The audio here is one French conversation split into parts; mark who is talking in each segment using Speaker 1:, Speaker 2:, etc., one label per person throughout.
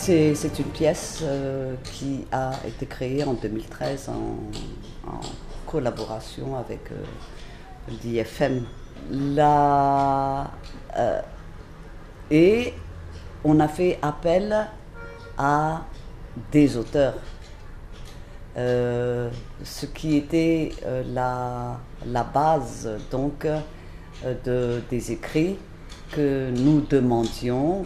Speaker 1: C'est une pièce qui a été créée en 2013 en collaboration avec l'IFM. Et on a fait appel à des auteurs. Ce qui était la base donc des écrits que nous demandions,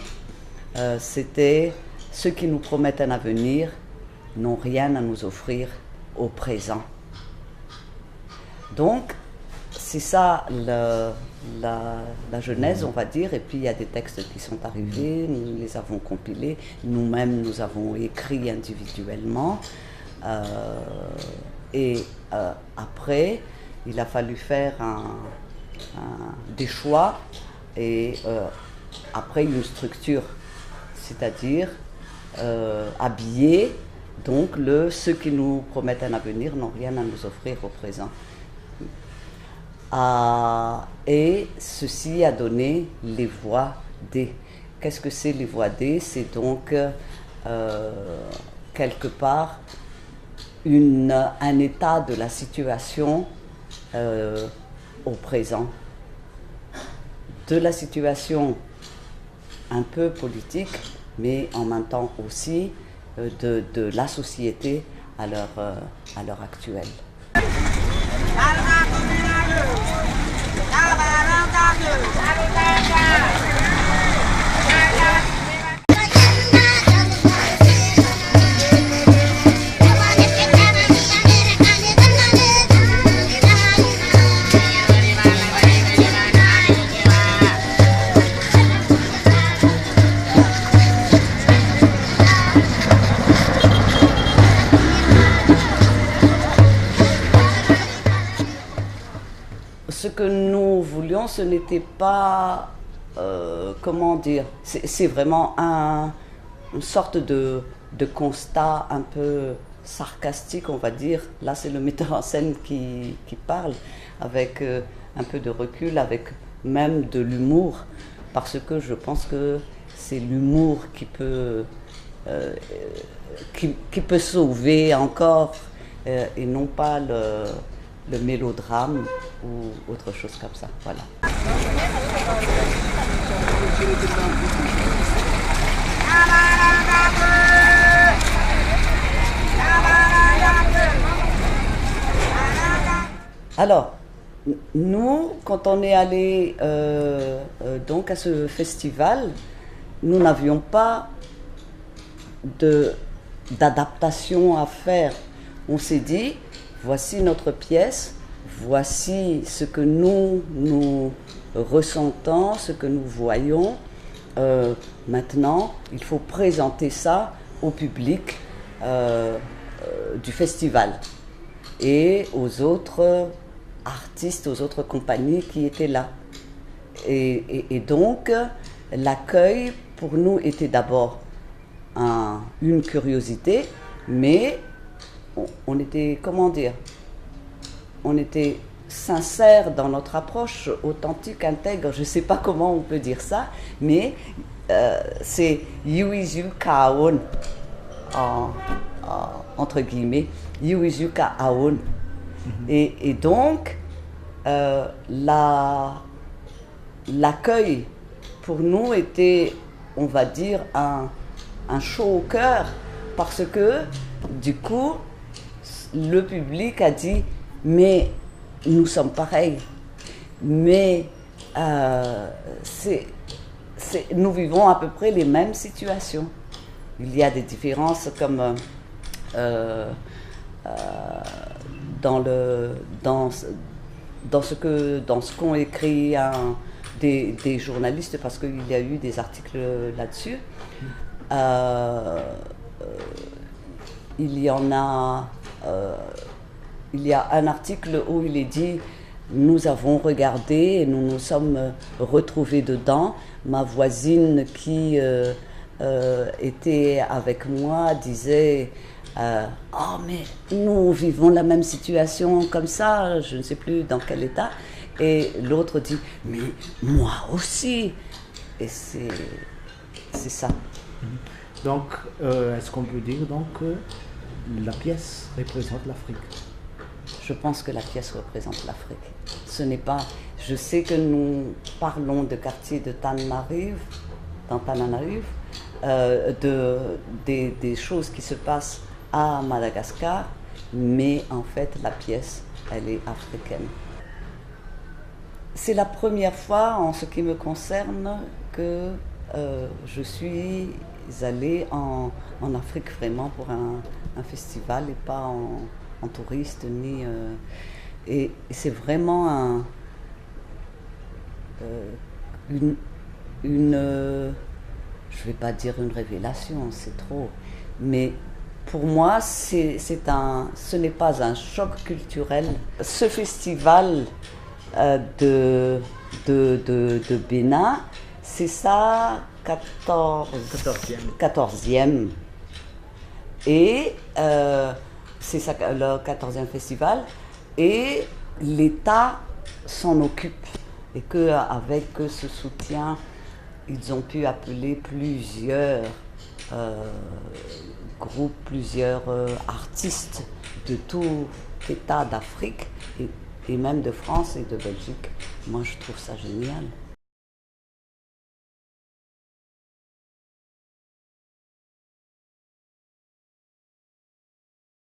Speaker 1: c'était ceux qui nous promettent un avenir n'ont rien à nous offrir au présent. Donc, c'est ça la genèse, on va dire, et puis il y a des textes qui sont arrivés, nous les avons compilés, nous-mêmes nous avons écrit individuellement, et après, il a fallu faire des choix, et après une structure, c'est-à-dire habiller, donc ceux qui nous promettent un avenir n'ont rien à nous offrir au présent. Et ceci a donné les voix D. Qu'est-ce que c'est les voix D? C'est donc quelque part un état de la situation au présent, de la situation un peu politique, mais en même temps aussi de la société à l'heure actuelle. Ce que nous voulions, ce n'était pas, comment dire, c'est vraiment une sorte de constat un peu sarcastique, on va dire. Là, c'est le metteur en scène qui parle, avec un peu de recul, avec même de l'humour, parce que je pense que c'est l'humour qui peut sauver encore, et non pas le mélodrame ou autre chose comme ça. Voilà. Alors, nous, quand on est allé donc à ce festival, nous n'avions pas d'adaptation à faire. On s'est dit, voici notre pièce, voici ce que nous ressentons, ce que nous voyons. Maintenant, il faut présenter ça au public du festival et aux autres artistes, aux autres compagnies qui étaient là. Et donc, l'accueil pour nous était d'abord une curiosité, mais on était, comment dire, on était sincère dans notre approche, authentique, intègre, je ne sais pas comment on peut dire ça, mais c'est Yuizu Kaon, entre guillemets, Yuizu Kaon. Et donc, l'accueil pour nous était, on va dire, un chaud au cœur, parce que du coup, le public a dit, mais nous sommes pareils, mais nous vivons à peu près les mêmes situations. Il y a des différences comme dans ce qu'ont écrit des journalistes, parce qu'il y a eu des articles là-dessus. Il y a un article où il est dit « Nous avons regardé et nous nous sommes retrouvés dedans. Ma voisine qui était avec moi disait oh mais nous vivons la même situation comme ça, je ne sais plus dans quel état, et l'autre dit mais moi aussi, et c'est ça.
Speaker 2: Donc, est-ce qu'on peut dire donc que la pièce représente l'Afrique?
Speaker 1: Je pense que la pièce représente l'Afrique. Ce n'est pas. Je sais que nous parlons de quartier de Tananarive, dans Tananarive, des choses qui se passent à Madagascar, mais en fait la pièce, elle est africaine. C'est la première fois, en ce qui me concerne, que je suis allée en Afrique vraiment pour un festival et pas en touriste ni et c'est vraiment une je vais pas dire une révélation, c'est trop, mais pour moi ce n'est pas un choc culturel. Ce festival de Bénin, c'est sa 14e. Et c'est le 14e festival. Et l'État s'en occupe. Et qu'avec ce soutien, ils ont pu appeler plusieurs groupes, plusieurs artistes de tout État d'Afrique et même de France et de Belgique. Moi, je trouve ça génial.